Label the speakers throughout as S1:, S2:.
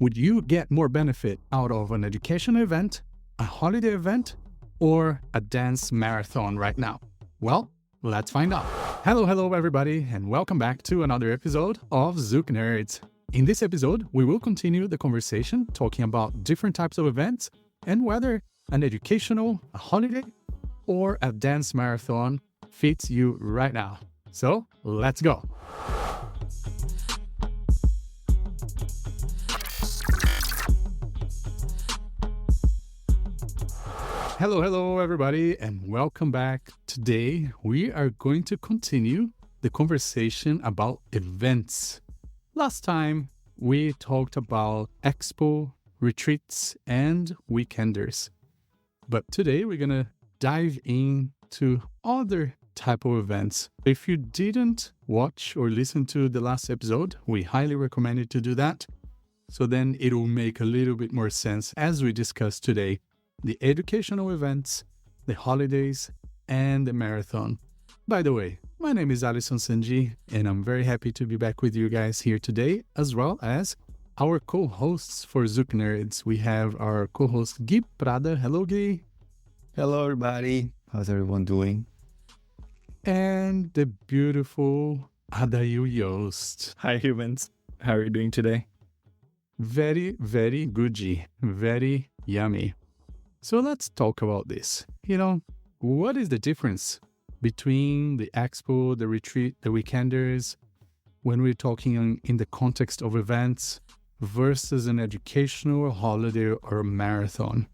S1: Would you get more benefit out of an educational event, a holiday event, or a dance marathon right now? Well, let's find out. Hello everybody, and welcome back to another episode of Zouk Nerds. In this episode, we will continue the conversation talking about different types of events and whether an educational, a holiday, or a dance marathon fits you right now. So, let's go. Hello everybody, and welcome back. Today, we are going to continue the conversation about events. Last time, we talked about expo, retreats, and weekenders. But today, we're going to dive into other type of events. If you didn't watch or listen to the last episode, we highly recommend you to do that. So then it will make a little bit more sense as we discuss today the educational events, the holidays, and the marathon. By the way, my name is Alisson Sanji, and I'm very happy to be back with you guys here today, as well as our co-hosts for Zouk Nerds. We have our co-host Gui Prada. Hello, Gui.
S2: Hello, everybody. How's everyone doing?
S1: And the beautiful Adayl Iost.
S2: Hi, humans. How are you doing today?
S1: Very, very good, G. Very yummy. So let's talk about this. What is the difference between the expo, the retreat, the weekenders, when we're talking in the context of events versus an educational, holiday, or a marathon?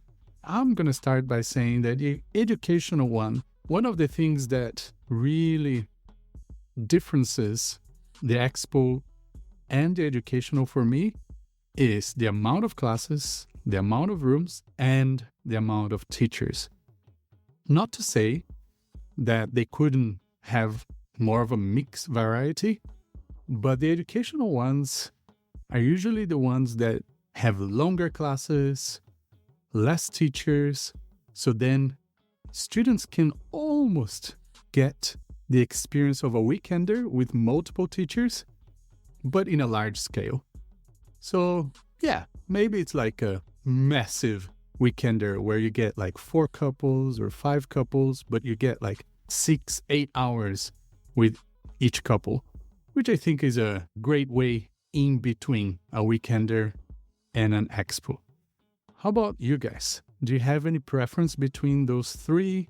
S1: I'm going to start by saying that the educational one of the things that really differences the expo and the educational for me is the amount of classes, the amount of rooms, and the amount of teachers. Not to say that they couldn't have more of a mixed variety, but the educational ones are usually the ones that have longer classes, less teachers, so then students can almost get the experience of a weekender with multiple teachers, but in a large scale. So yeah, maybe it's like a massive weekender where you get like 4 couples or 5 couples, but you get like 6-8 hours with each couple, which I think is a great way in between a weekender and an expo. How about you guys? Do you have any preference between those three?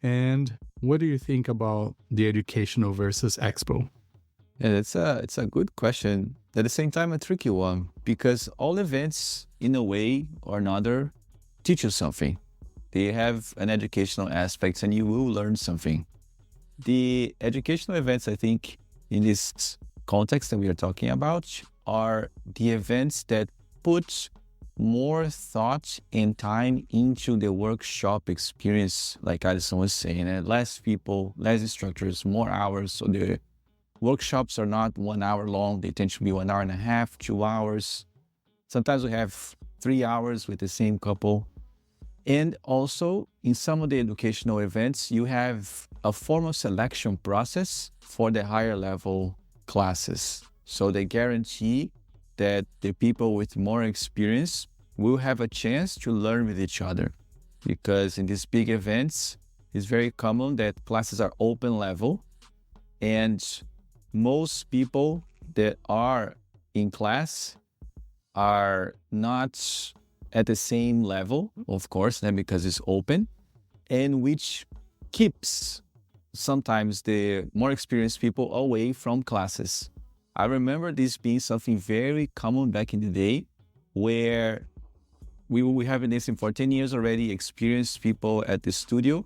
S1: And what do you think about the educational versus expo?
S2: Yeah, it's a good question. At the same time, a tricky one, because all events, in a way or another, teach you something. They have an educational aspect, and you will learn something. The educational events, I think, in this context that we are talking about, are the events that put more thought and time into the workshop experience, like Alison was saying, and less people, less instructors, more hours. So the workshops are not 1 hour long. They tend to be 1.5 hours, 2 hours. Sometimes we have 3 hours with the same couple. And also, in some of the educational events, you have a formal selection process for the higher level classes. So they guarantee that the people with more experience will have a chance to learn with each other. Because in these big events, it's very common that classes are open level, and most people that are in class are not at the same level, of course, because it's open, and which keeps sometimes the more experienced people away from classes. I remember this being something very common back in the day, where we were having this for 10 years already, experienced people at the studio,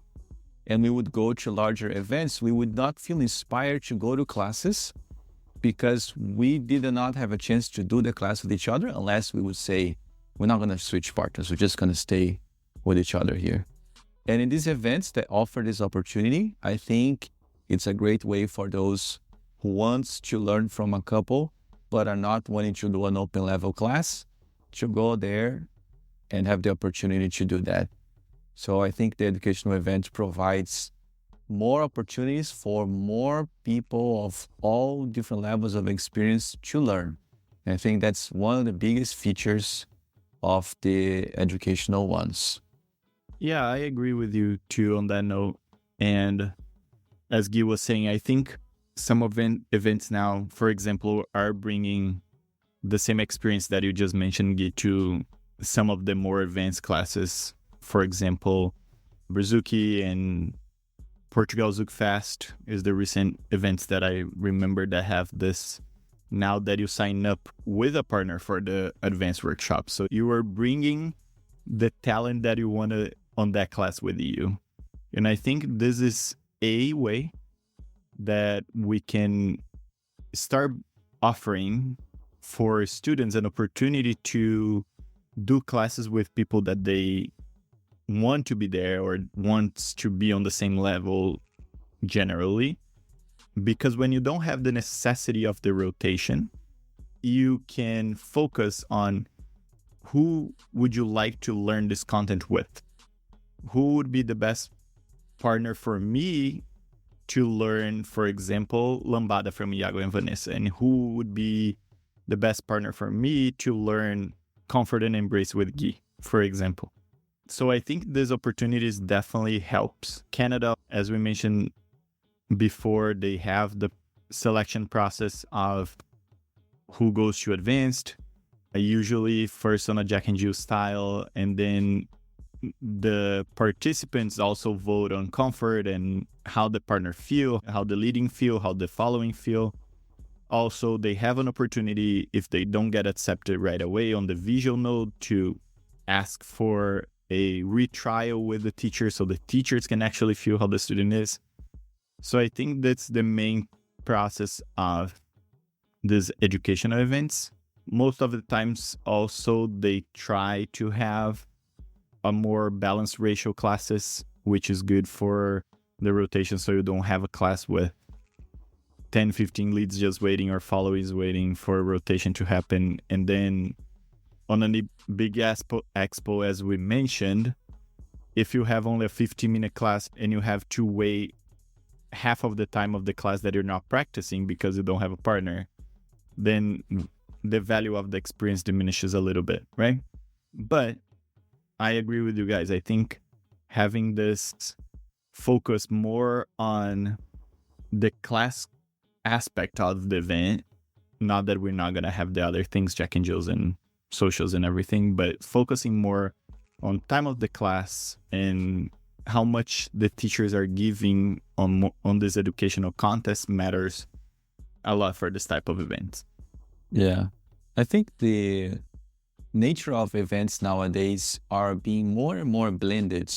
S2: and we would go to larger events. We would not feel inspired to go to classes because we did not have a chance to do the class with each other unless we would say, we're not going to switch partners. We're just going to stay with each other here. And in these events that offer this opportunity, I think it's a great way for those who want to learn from a couple but are not wanting to do an open level class to go there and have the opportunity to do that. So I think the educational event provides more opportunities for more people of all different levels of experience to learn. I think that's one of the biggest features of the educational ones.
S3: Yeah, I agree with you too on that note. And as Guy was saying, I think some events now, for example, are bringing the same experience that you just mentioned, Guy, to some of the more advanced classes. For example, Brazuki and Portugal Zouk Fest is the recent events that I remember that have this. Now that you sign up with a partner for the advanced workshop, so you are bringing the talent that you want to on that class with you. And I think this is a way that we can start offering for students an opportunity to do classes with people that they want to be there or wants to be on the same level generally. Because when you don't have the necessity of the rotation, you can focus on who would you like to learn this content with? Who would be the best partner for me to learn, for example, Lambada from Iago and Vanessa? And who would be the best partner for me to learn Comfort and Embrace with Guy, for example? So I think this opportunities definitely helps. Canada, as we mentioned before, they have the selection process of who goes to advanced, usually first on a Jack and Jill style, and then the participants also vote on comfort and how the partner feel, how the leading feel, how the following feel. Also, they have an opportunity, if they don't get accepted right away on the visual node, to ask for a retrial with the teacher so the teachers can actually feel how the student is. So I think that's the main process of these educational events. Most of the times also they try to have a more balanced ratio classes, which is good for the rotation, so you don't have a class with 10, 15 leads just waiting or followees waiting for a rotation to happen. And then on a big expo, as we mentioned, if you have only a 15-minute class and you have to wait half of the time of the class that you're not practicing because you don't have a partner, then the value of the experience diminishes a little bit, right? But I agree with you guys. I think having this focus more on the class aspect of the event, not that we're not going to have the other things, Jack and Jills and socials and everything, but focusing more on time of the class and how much the teachers are giving on this educational contest matters a lot for this type of events.
S2: Yeah. I think the nature of events nowadays are being more and more blended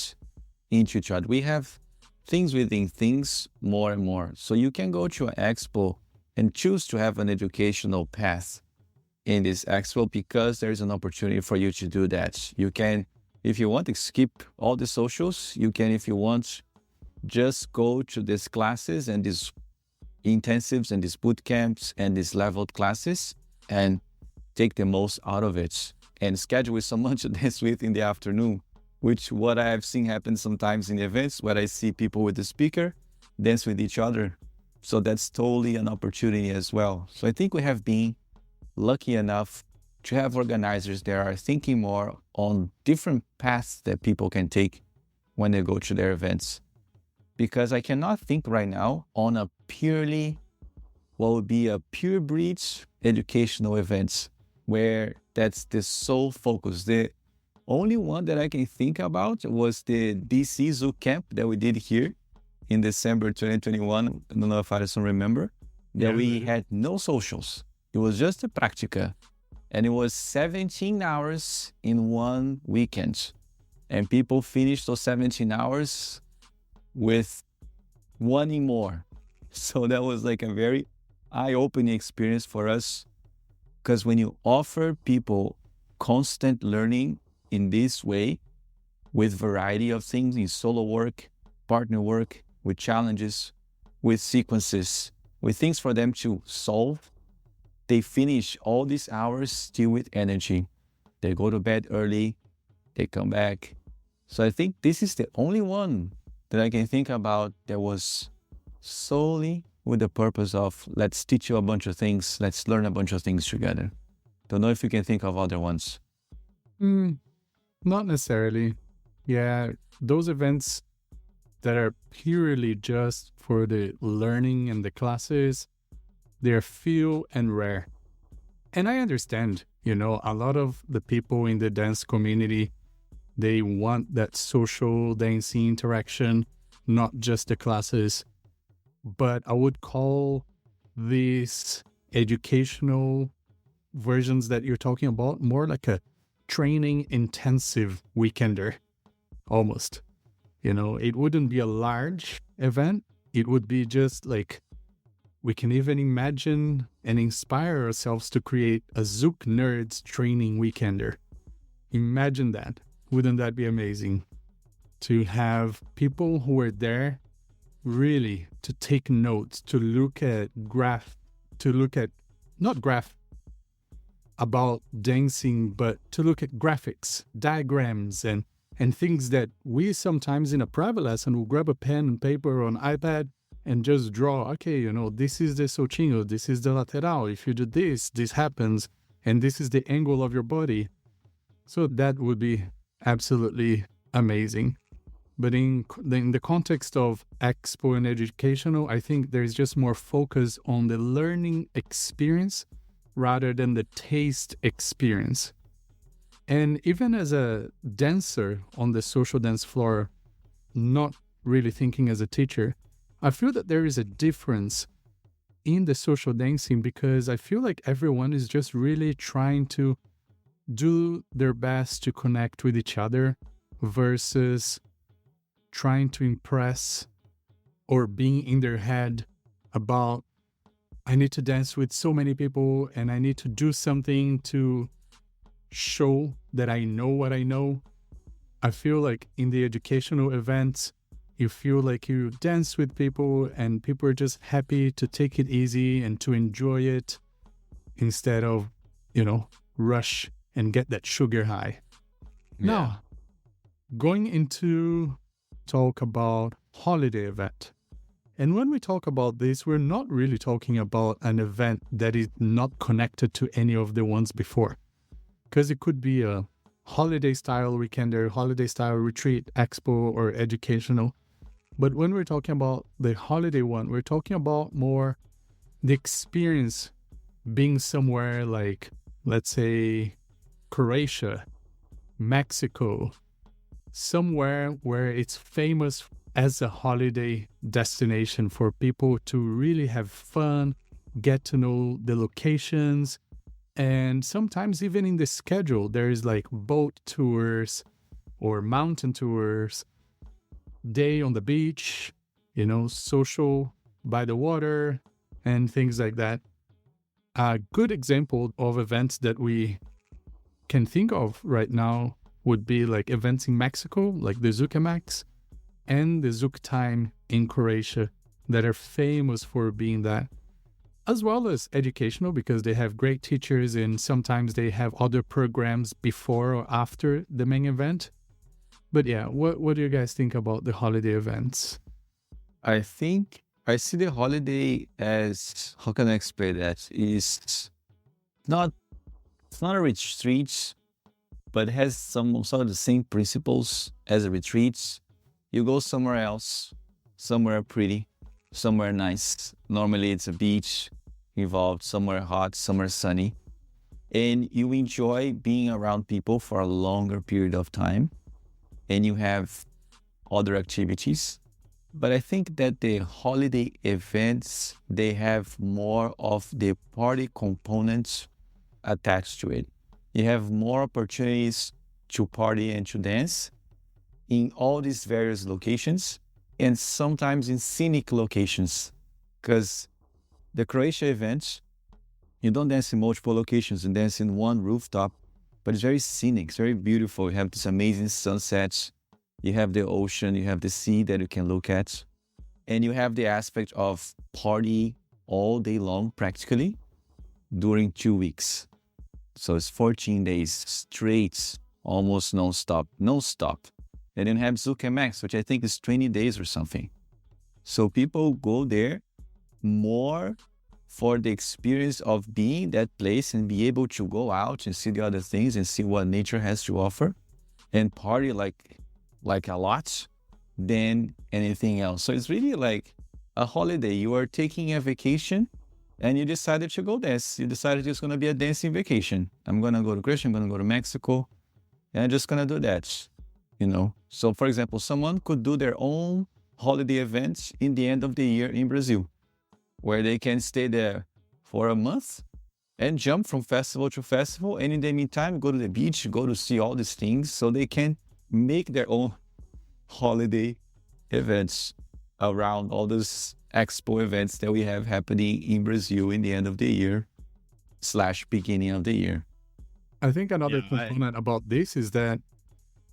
S2: into each other. We have things within things more and more. So you can go to an expo and choose to have an educational path in this expo because there's an opportunity for you to do that. You can, if you want to skip all the socials, you can, if you want, just go to these classes and these intensives and these boot camps and these leveled classes and take the most out of it and schedule someone to dance with in the afternoon, which what I have seen happen sometimes in the events where I see people with the speaker dance with each other. So that's totally an opportunity as well. So I think we have been lucky enough to have organizers that are thinking more on different paths that people can take when they go to their events. Because I cannot think right now on a purely, what would be a pure breed educational events where that's the sole focus. The only one that I can think about was the DC Zouk camp that we did here in December 2021. I don't know if Alison remember, that we had no socials. It was just a practica. And it was 17 hours in one weekend. And people finished those 17 hours with wanting more. So that was like a very eye-opening experience for us. Because when you offer people constant learning in this way, with variety of things in solo work, partner work, with challenges, with sequences, with things for them to solve, they finish all these hours still with energy. They go to bed early, they come back. So I think this is the only one that I can think about that was solely with the purpose of let's teach you a bunch of things, let's learn a bunch of things together. Don't know if you can think of other ones.
S1: Not necessarily. Yeah, those events that are purely just for the learning and the classes, they're few and rare. And I understand, a lot of the people in the dance community, they want that social dancing interaction, not just the classes. But I would call these educational versions that you're talking about more like a training intensive weekender, almost. It wouldn't be a large event. It would be just like we can even imagine and inspire ourselves to create a Zouk Nerds training weekender. Imagine that. Wouldn't that be amazing? To have people who are there really to take notes, to look at not graph about dancing, but to look at graphics, diagrams, and things that we sometimes in a private lesson will grab a pen and paper on iPad and just draw, okay, this is the solchinho, this is the lateral. If you do this, this happens, and this is the angle of your body. So that would be absolutely amazing. But in the context of expo and educational, I think there's just more focus on the learning experience rather than the taste experience. And even as a dancer on the social dance floor, not really thinking as a teacher, I feel that there is a difference in the social dancing because I feel like everyone is just really trying to do their best to connect with each other versus trying to impress or being in their head about, I need to dance with so many people and I need to do something to show that I know what I know. I feel like in the educational events, you feel like you dance with people and people are just happy to take it easy and to enjoy it instead of, rush and get that sugar high.
S2: Yeah.
S1: Now, going into talk about holiday event. And when we talk about this, we're not really talking about an event that is not connected to any of the ones before. Because it could be a holiday style weekender, holiday style retreat, expo, or educational. But when we're talking about the holiday one, we're talking about more the experience being somewhere like, let's say, Croatia, Mexico, somewhere where it's famous as a holiday destination for people to really have fun, get to know the locations, and sometimes even in the schedule, there is like boat tours or mountain tours, day on the beach, social by the water and things like that. A good example of events that we can think of right now would be like events in Mexico, like the Zouk and the Zouk Time in Croatia that are famous for being that, as well as educational because they have great teachers and sometimes they have other programs before or after the main event. But yeah, what do you guys think about the holiday events?
S2: I think I see the holiday as, how can I explain that? It's not a retreat, but it has some of the same principles as a retreat. You go somewhere else, somewhere pretty, somewhere nice. Normally it's a beach involved, somewhere hot, somewhere sunny. And you enjoy being around people for a longer period of time. And you have other activities. But I think that the holiday events, they have more of the party components attached to it. You have more opportunities to party and to dance in all these various locations and sometimes in scenic locations. Because the Croatia events, you don't dance in multiple locations, you dance in one rooftop, but it's very scenic, it's very beautiful. You have this amazing sunsets, you have the ocean, you have the sea that you can look at, and you have the aspect of party all day long practically during 2 weeks. So it's 14 days straight, almost non-stop. And then you have Zouk MX, which I think is 20 days or something. So people go there more for the experience of being in that place and be able to go out and see the other things and see what nature has to offer and party like a lot than anything else. So it's really like a holiday. You are taking a vacation and you decided to go dance. You decided it's going to be a dancing vacation. I'm going to go to Greece, I'm going to go to Mexico, and I'm just going to do that, you know? So for example, someone could do their own holiday events in the end of the year in Brazil, where they can stay there for a month and jump from festival to festival. And in the meantime, go to the beach, go to see all these things so they can make their own holiday events around all those expo events that we have happening in Brazil in the end of the year / beginning of the year.
S1: I think another component about this is that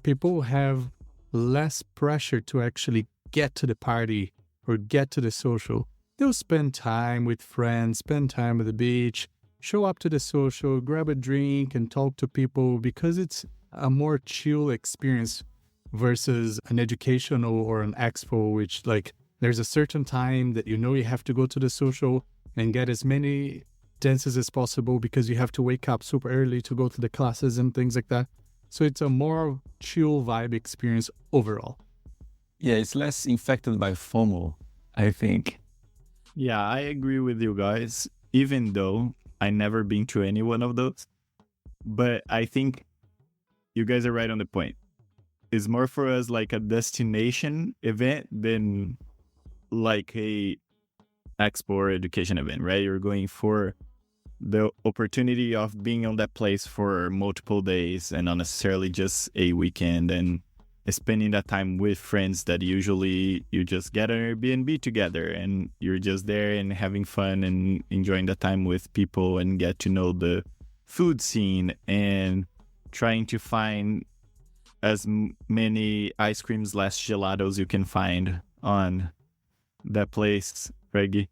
S1: people have less pressure to actually get to the party or get to the social. They'll spend time with friends, spend time at the beach, show up to the social, grab a drink and talk to people because it's a more chill experience versus an educational or an expo, which like there's a certain time that you know you have to go to the social and get as many dances as possible because you have to wake up super early to go to the classes and things like that. So it's a more chill vibe experience overall.
S2: Yeah, it's less infected by FOMO, I think.
S3: Yeah, I agree with you guys, even though I never been to any one of those. But I think you guys are right on the point. It's more for us like a destination event than like a expo or education event, right? You're going for the opportunity of being on that place for multiple days and not necessarily just a weekend, and spending that time with friends that usually you just get an Airbnb together and you're just there and having fun and enjoying the time with people and get to know the food scene and trying to find as many ice creams / gelatos you can find on that place, Reggie.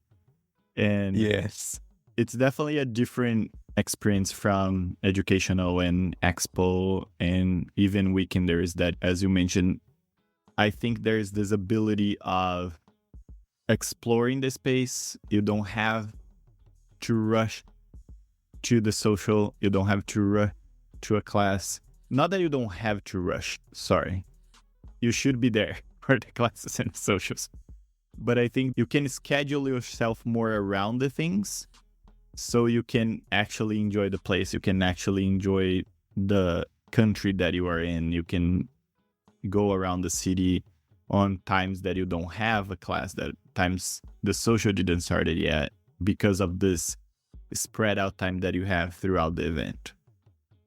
S3: And
S2: yes,
S3: it's definitely a different experience from educational and expo and even weekenders that, as you mentioned, I think there's this ability of exploring the space. You don't have to rush to the social. You don't have to rush to a class. Not that you don't have to rush, sorry. You should be there for the classes and socials. But I think you can schedule yourself more around the things so you can actually enjoy the place. You can actually enjoy the country that you are in. You can go around the city on times that you don't have a class, that times the social didn't start it yet, because of this spread out time that you have throughout the event.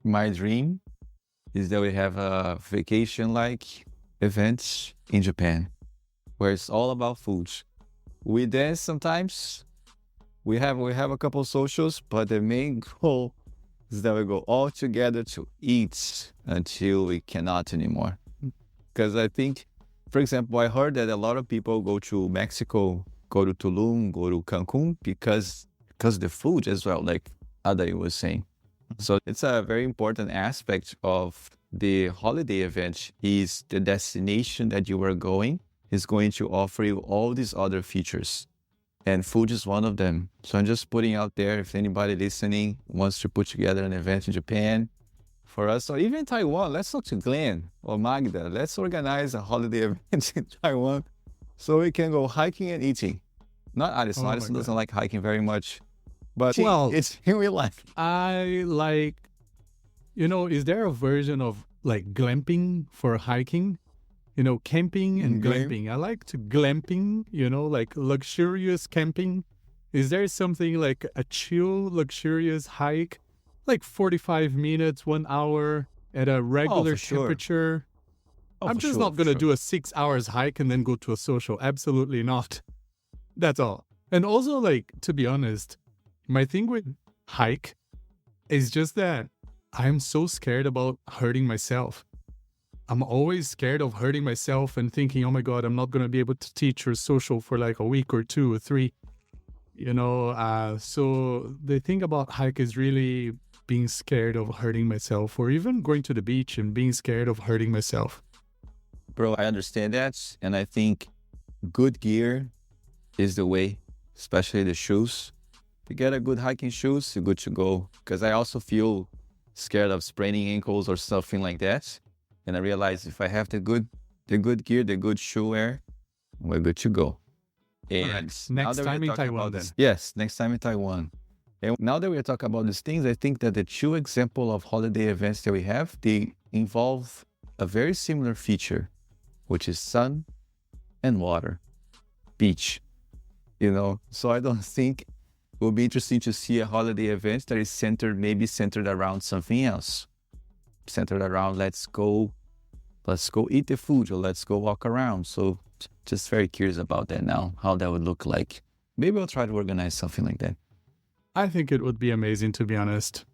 S2: My dream is that we have a vacation-like event in Japan, where it's all about food. We dance sometimes. We have a couple socials, but the main goal is that we go all together to eat until we cannot anymore. Because I think, for example, I heard that a lot of people go to Mexico, go to Tulum, go to Cancun because the food as well, like Adayl was saying. So it's a very important aspect of the holiday event is the destination that you are going is going to offer you all these other features. And food is one of them. So I'm just putting out there, if anybody listening wants to put together an event in Japan for us, or even Taiwan, let's talk to Glenn or Magda. Let's organize a holiday event in Taiwan so we can go hiking and eating. Not Addison.
S1: Oh my
S2: Addison doesn't
S1: God.
S2: like hiking very much. But
S1: Well,
S2: it's in real life.
S1: I like, is there a version of like glamping for hiking? Camping and
S2: Glam-
S1: glamping. I like to glamping, like luxurious camping. Is there something like a chill, luxurious hike, like 45 minutes, 1 hour at a regular
S2: for sure.
S1: temperature?
S2: Oh,
S1: I'm
S2: for
S1: just
S2: sure,
S1: not
S2: for
S1: going to
S2: sure.
S1: do a 6 hours hike and then go to a social. Absolutely not. That's all. And also, like, to be honest, my thing with hike is just that I'm so scared about hurting myself. I'm always scared of hurting myself and thinking, oh my God, I'm not going to be able to teach or social for like a week or 2 or 3. So the thing about hike is really being scared of hurting myself, or even going to the beach and being scared of hurting myself.
S2: Bro, I understand that. And I think good gear is the way, especially the shoes. you get a good hiking shoes, you're good to go. Because I also feel scared of spraining ankles or something like that. And I realize if I have the good gear, the good shoe wear, we're good to go. And
S1: Alright,
S2: now
S1: next
S2: that
S1: time
S2: we're
S1: in
S2: talking
S1: Taiwan
S2: about
S1: then.
S2: this, yes, next time in Taiwan. And now that we're talking about these things, I think that the two example of holiday events that we have, they involve a very similar feature, which is sun and water, beach, you know. So I don't think it will be interesting to see a holiday event that is centered around something else, centered around let's go eat the food or let's go walk around. So just very curious about that now, how that would look like. Maybe I'll try to organize something like that.
S1: I think it would be amazing, to be honest.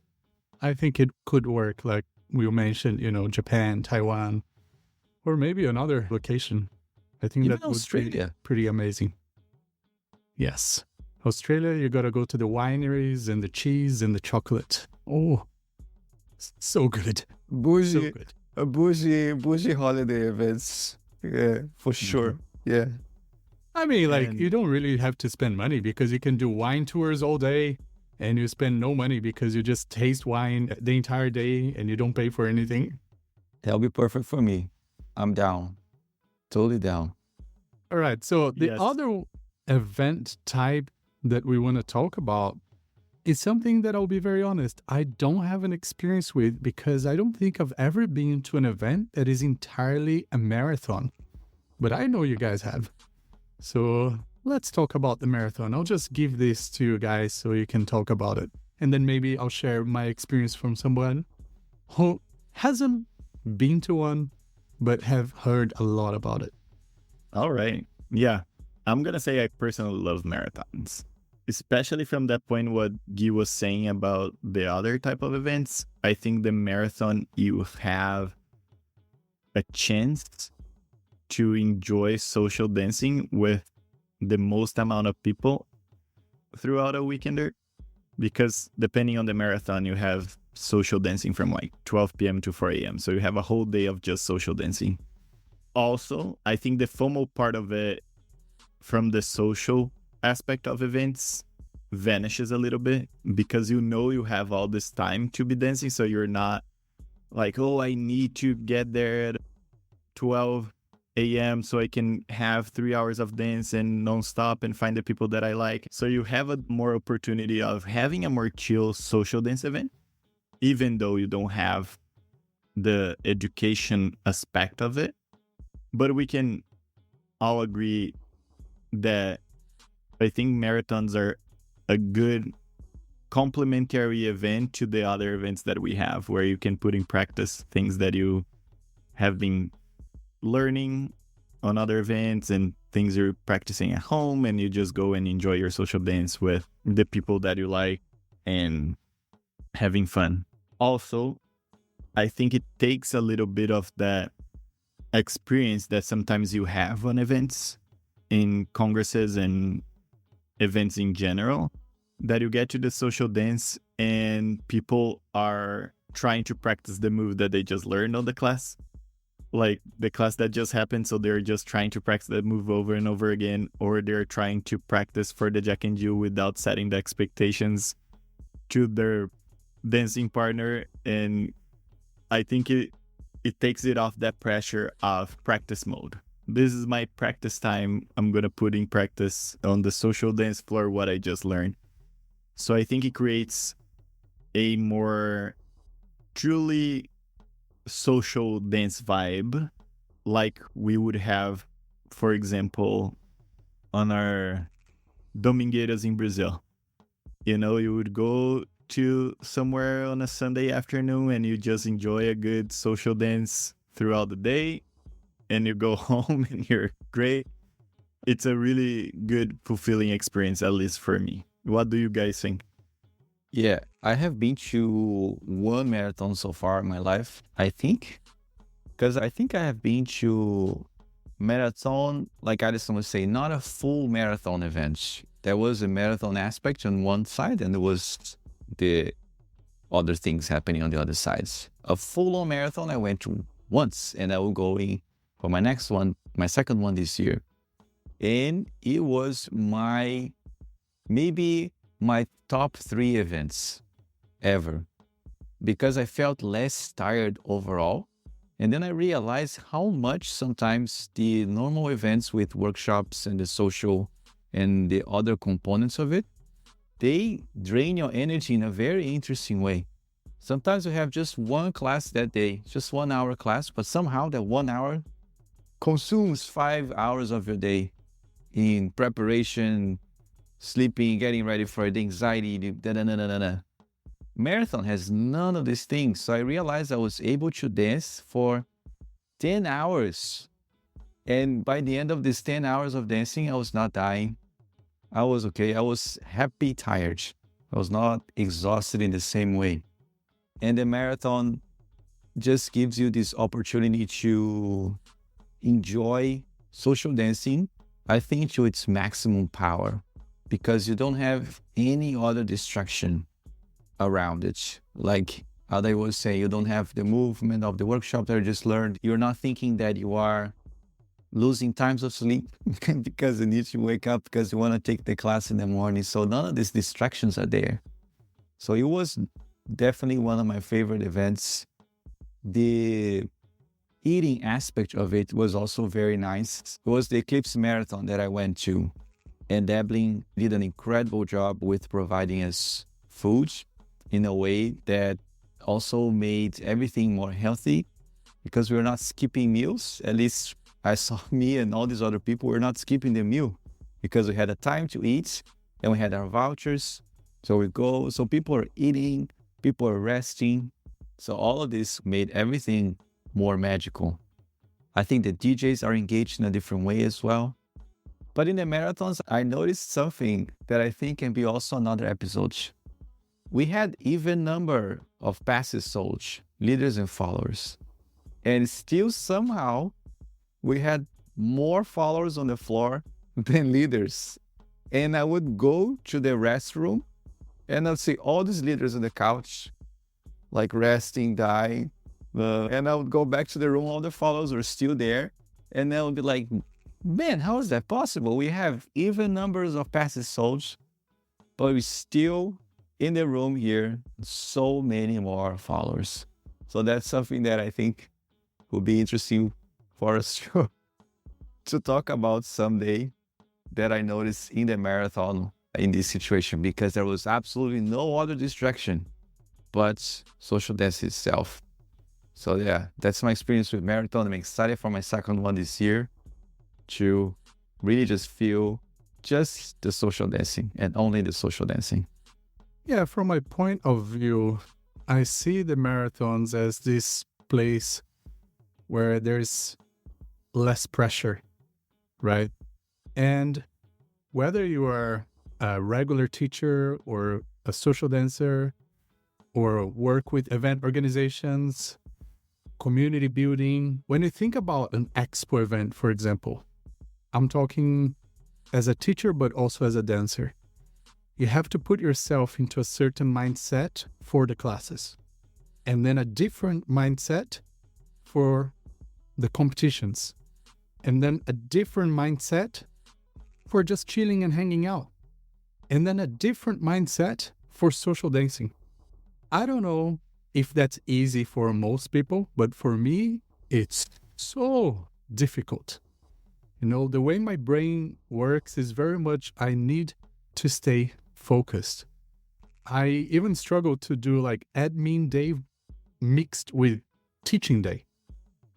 S1: I think it could work, like we mentioned, Japan, Taiwan, or maybe another location. I think
S2: Even
S1: that would be
S2: Australia.
S1: pretty amazing. Yes. Australia, you gotta go to the wineries and the cheese and the chocolate. Oh, so good. So
S2: Bougie,
S1: good.
S2: bougie holiday events. Yeah, for sure. Yeah.
S1: I mean, like,
S3: And-
S1: you don't really have to spend money because you can do wine tours all day and you spend no money because you just taste wine the entire day and you don't pay for anything.
S2: That'll be perfect for me. I'm down. Totally down.
S1: All right. So the
S3: Yes.
S1: other event type that we want to talk about is something that I'll be very honest, I don't have an experience with because I don't think I've ever been to an event that is entirely a marathon. But I know you guys have. So let's talk about the marathon. I'll just give this to you guys so you can talk about it. And then maybe I'll share my experience from someone who hasn't been to one, but have heard a lot about it.
S3: All right. Yeah. I'm going to say I personally love marathons, especially from that point what Guy was saying about the other type of events. I think the marathon, you have a chance to enjoy social dancing with the most amount of people throughout a weekender, because depending on the marathon, you have social dancing from like 12 p.m. to 4 a.m. So you have a whole day of just social dancing. Also, I think the FOMO part of it from the social aspect of events vanishes a little bit because you have all this time to be dancing. So you're not like, oh, I need to get there at 12 a.m. so I can have 3 hours of dance and nonstop and find the people that I like. So you have a more opportunity of having a more chill social dance event, even though you don't have the education aspect of it. But we can all agree that I think marathons are a good complementary event to the other events that we have, where you can put in practice things that you have been learning on other events and things you're practicing at home, and you just go and enjoy your social dance with the people that you like and having fun. Also, I think it takes a little bit of that experience that sometimes you have on events, in congresses and events in general, that you get to the social dance and people are trying to practice the move that they just learned on the class, like the class that just happened. So they're just trying to practice that move over and over again, or they're trying to practice for the Jack and Jill without setting the expectations to their dancing partner. And I think it takes it off that pressure of practice mode. This is my practice time. I'm going to put in practice on the social dance floor what I just learned. So I think it creates a more truly social dance vibe, like we would have, for example, on our Domingueiras in Brazil. You would go to somewhere on a Sunday afternoon and you just enjoy a good social dance throughout the day, and you go home and you're great. It's a really good, fulfilling experience, at least for me. What do you guys think?
S2: Yeah, I have been to one marathon so far in my life, I think. Because I think I have been to marathon, like Addison was saying, not a full marathon event. There was a marathon aspect on one side and there was the other things happening on the other sides. A full-on marathon I went to once, and I will go in for my next one, my second one this year. And it was maybe my top 3 events ever because I felt less tired overall. And then I realized how much sometimes the normal events with workshops and the social and the other components of it, they drain your energy in a very interesting way. Sometimes you have just one class that day, just 1 hour class, but somehow that 1 hour consumes 5 hours of your day in preparation, sleeping, getting ready for the anxiety, da-da-da-da-da. Marathon has none of these things. So I realized I was able to dance for 10 hours. And by the end of these 10 hours of dancing, I was not dying. I was okay. I was happy, tired. I was not exhausted in the same way. And the marathon just gives you this opportunity to enjoy social dancing, I think, to its maximum power, because you don't have any other distraction around it. Like Adayl was saying, you don't have the movement of the workshop that you just learned. You're not thinking that you are losing times of sleep because you need to wake up because you want to take the class in the morning. So none of these distractions are there. So it was definitely one of my favorite events. The eating aspect of it was also very nice. It was the Eclipse Marathon that I went to, and Adayl did an incredible job with providing us food in a way that also made everything more healthy, because we were not skipping meals. At least I saw me and all these other people were not skipping the meal because we had a time to eat and we had our vouchers. So we go, so people are eating, people are resting. So all of this made everything more magical. I think the DJs are engaged in a different way as well. But in the marathons, I noticed something that I think can be also another episode. We had even number of passes sold, leaders and followers. And still somehow we had more followers on the floor than leaders. And I would go to the restroom and I'd see all these leaders on the couch, like resting, dying. And I would go back to the room, all the followers were still there. And I would be like, man, how is that possible? We have even numbers of passes sold, but we still in the room here, so many more followers. So that's something that I think would be interesting for us to talk about someday, that I noticed in the marathon in this situation, because there was absolutely no other distraction but social dance itself. So yeah, that's my experience with marathon. I'm excited for my second one this year to really just feel just the social dancing and only the social dancing.
S1: Yeah, from my point of view, I see the marathons as this place where there's less pressure, right? And whether you are a regular teacher or a social dancer or work with event organizations, community building, when you think about an expo event, for example, I'm talking as a teacher, but also as a dancer. You have to put yourself into a certain mindset for the classes, and then a different mindset for the competitions, and then a different mindset for just chilling and hanging out, and then a different mindset for social dancing. I don't know if that's easy for most people, but for me, it's so difficult. You know, the way my brain works is very much I need to stay focused. I even struggle to do like admin day mixed with teaching day.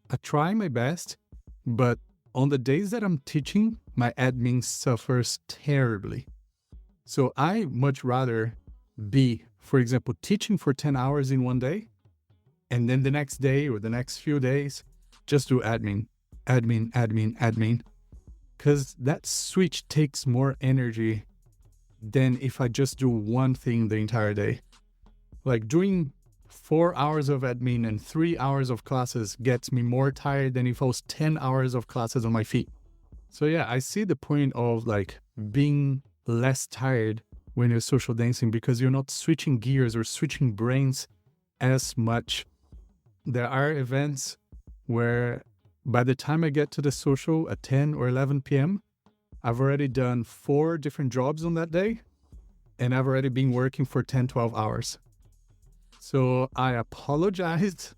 S1: I try my best, but on the days that I'm teaching, my admin suffers terribly. So I much rather be, for example, teaching for 10 hours in one day, and then the next day or the next few days, just do admin, because that switch takes more energy than if I just do one thing the entire day. Like doing 4 hours of admin and 3 hours of classes gets me more tired than if I was 10 hours of classes on my feet. So yeah, I see the point of like being less tired when you're social dancing, because you're not switching gears or switching brains as much. There are events where by the time I get to the social at 10 or 11 p.m., I've already done 4 different jobs on that day. and I've already been working for 10, 12 hours. So I apologized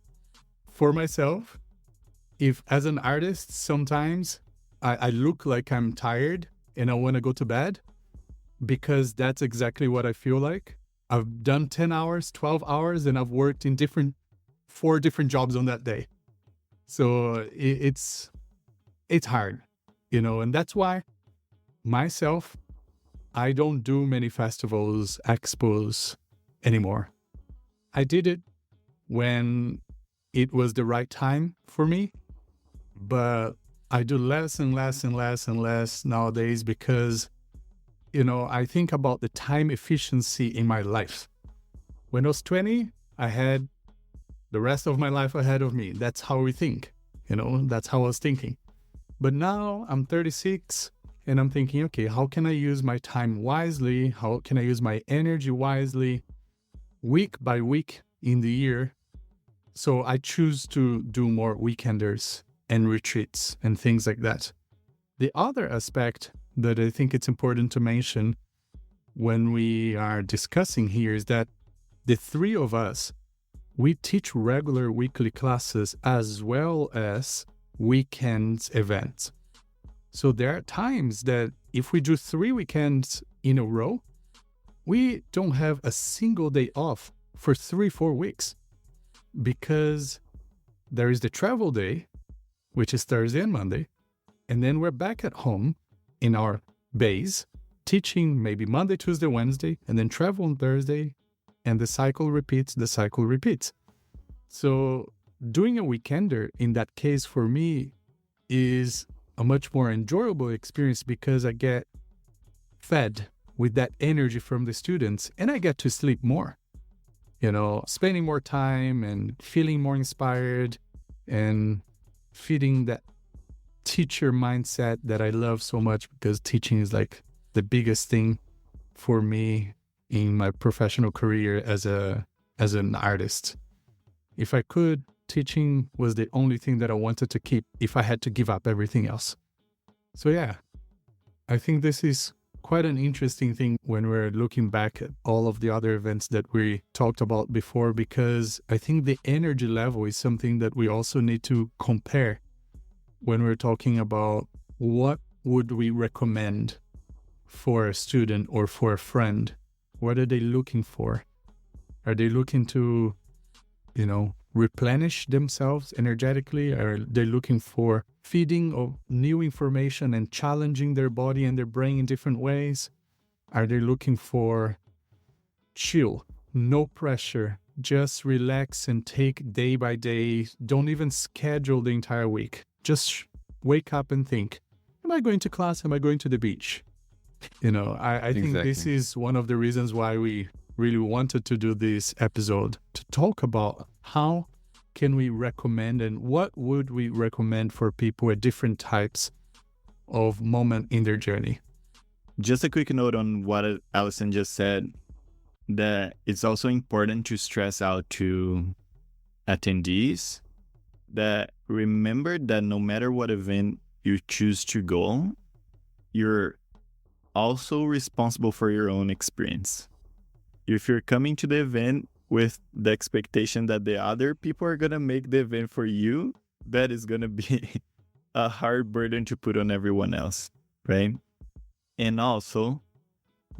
S1: for myself if, as an artist, sometimes I look like I'm tired and I want to go to bed, because that's exactly what I feel like. I've done 10 hours, 12 hours, and I've worked in 4 different jobs on that day. So it's hard, and that's why myself, I don't do many festivals, expos anymore. I did it when it was the right time for me, but I do less and less and less and less nowadays because, I think about the time efficiency in my life. When I was 20, I had the rest of my life ahead of me. That's how we think, that's how I was thinking. But now I'm 36 and I'm thinking, okay, how can I use my time wisely? How can I use my energy wisely week by week in the year? So I choose to do more weekenders and retreats and things like that. The other aspect that I think it's important to mention when we are discussing here is that the 3 of us, we teach regular weekly classes as well as weekends events. So there are times that if we do 3 weekends in a row, we don't have a single day off for 3-4 weeks, because there is the travel day, which is Thursday and Monday, and then we're back at home in our base, teaching maybe Monday, Tuesday, Wednesday, and then travel on Thursday, and the cycle repeats. So doing a weekender in that case for me is a much more enjoyable experience because I get fed with that energy from the students and I get to sleep more, spending more time and feeling more inspired and feeding that teacher mindset that I love so much, because teaching is like the biggest thing for me in my professional career as an artist. If I could, teaching was the only thing that I wanted to keep if I had to give up everything else. So yeah, I think this is quite an interesting thing when we're looking back at all of the other events that we talked about before, because I think the energy level is something that we also need to compare when we're talking about what would we recommend for a student or for a friend. What are they looking for? Are they looking to, replenish themselves energetically? Are they looking for feeding of new information and challenging their body and their brain in different ways? Are they looking for chill, no pressure, just relax and take day by day? Don't even schedule the entire week. Just wake up and think, am I going to class? Am I going to the beach? I think this is one of the reasons why we really wanted to do this episode, to talk about how can we recommend and what would we recommend for people at different types of moment in their journey.
S3: Just a quick note on what Alison just said, that it's also important to stress out to attendees that remember that no matter what event you choose to go, you're also responsible for your own experience. If you're coming to the event with the expectation that the other people are going to make the event for you, that is going to be a hard burden to put on everyone else, right? And also,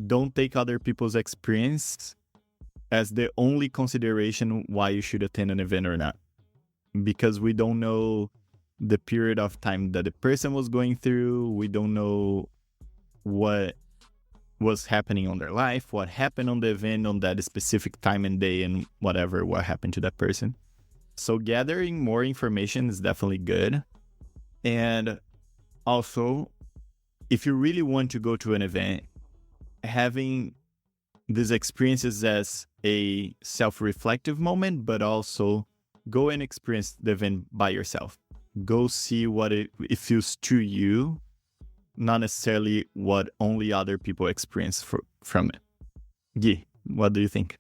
S3: don't take other people's experience as the only consideration why you should attend an event or not. Because we don't know the period of time that the person was going through. We don't know what was happening on their life, what happened on the event on that specific time and day, and what happened to that person. So gathering more information is definitely good. And also, if you really want to go to an event, having these experiences as a self-reflective moment, but also go and experience the event by yourself. Go see what it feels to you, not necessarily what only other people experience from it. Gui, what do you think?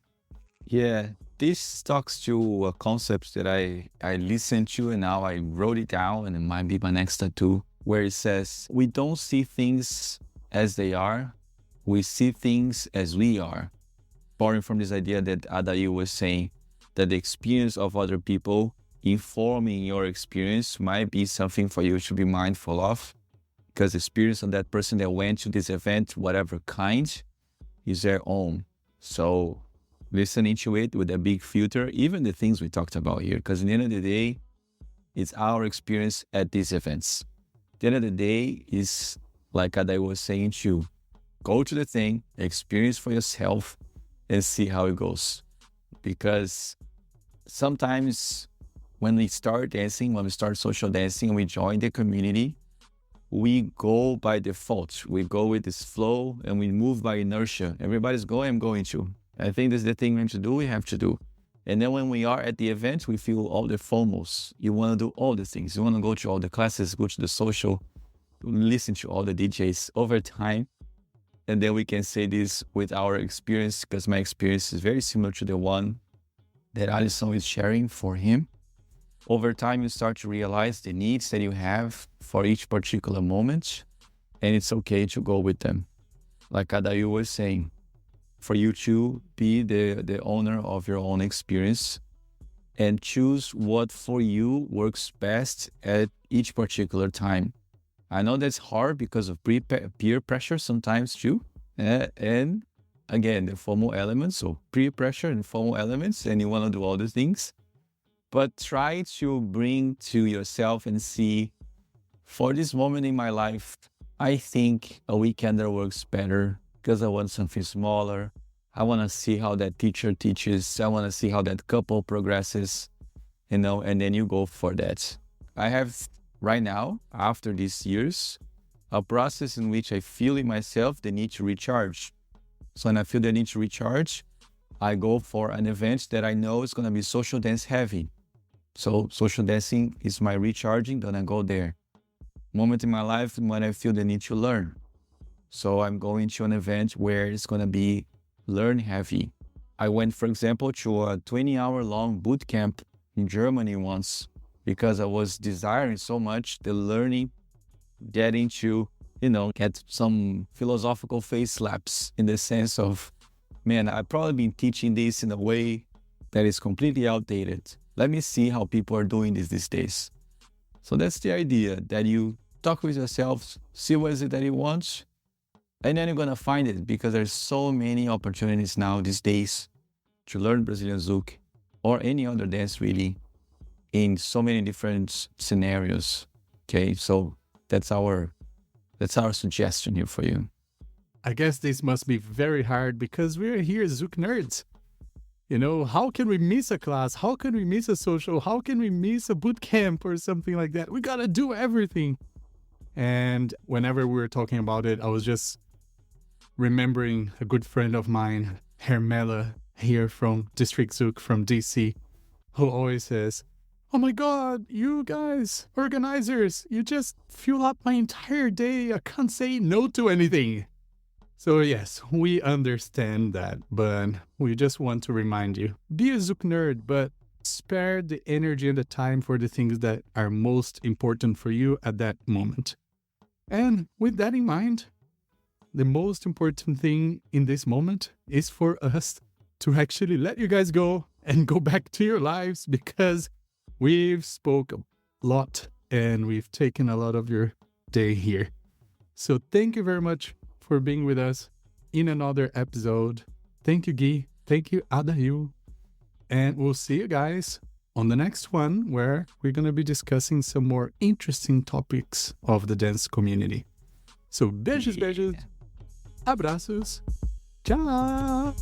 S2: Yeah, this talks to a concept that I listened to and now I wrote it down, and it might be my next tattoo, where it says, we don't see things as they are, we see things as we are. Borrowing from this idea that Adayl was saying, that the experience of other people informing your experience might be something for you to be mindful of, because the experience of that person that went to this event, whatever kind, is their own. So listening to it with a big filter, even the things we talked about here, because at the end of the day, it's our experience at these events. At the end of the day, is like Adayl was saying too, go to the thing, experience for yourself, and see how it goes. Because sometimes when we start dancing, when we start social dancing, we join the community, we go by default. We go with this flow and we move by inertia. Everybody's going, I'm going to. I think this is the thing we have to do, we have to do. And then when we are at the event, we feel all the FOMOs. You want to do all the things. You want to go to all the classes, go to the social, listen to all the DJs over time. And then we can say this with our experience, because my experience is very similar to the one that Alisson is sharing for him. Over time, you start to realize the needs that you have for each particular moment, and it's okay to go with them. Like Adayl was saying, for you to be the owner of your own experience and choose what for you works best at each particular time. I know that's hard because of peer pressure sometimes too. And again, the FOMO elements, so peer pressure and FOMO elements, and you want to do all the things. But try to bring to yourself and see, for this moment in my life, I think a weekender works better because I want something smaller. I want to see how that teacher teaches. I want to see how that couple progresses, and then you go for that. I have right now, after these years, a process in which I feel in myself the need to recharge. So when I feel the need to recharge, I go for an event that I know is going to be social dance heavy. So social dancing is my recharging, then I go there. Moment in my life when I feel the need to learn. So I'm going to an event where it's going to be learn heavy. I went, for example, to a 20-hour-long boot camp in Germany once because I was desiring so much the learning, getting to, get some philosophical face slaps in the sense of, man, I've probably been teaching this in a way that is completely outdated. Let me see how people are doing this these days. So that's the idea, that you talk with yourself, see what is it that you want, and then you're going to find it, because there's so many opportunities now these days to learn Brazilian Zouk or any other dance really in so many different scenarios. Okay, so that's our suggestion here for you.
S1: I guess this must be very hard because we're here Zouk nerds. How can we miss a class? How can we miss a social? How can we miss a boot camp or something like that? We got to do everything. And whenever we were talking about it, I was just remembering a good friend of mine, Hermela, here from District Zouk from DC, who always says, "Oh my God, you guys, organizers, you just fuel up my entire day. I can't say no to anything." So yes, we understand that, but we just want to remind you, be a Zouk nerd, but spare the energy and the time for the things that are most important for you at that moment. And with that in mind, the most important thing in this moment is for us to actually let you guys go and go back to your lives, because we've spoke a lot and we've taken a lot of your day here. So thank you very much for being with us in another episode. Thank you, Guy. Thank you, Adayl. And we'll see you guys on the next one, where we're going to be discussing some more interesting topics of the dance community. So beijos, beijos, abraços, tchau!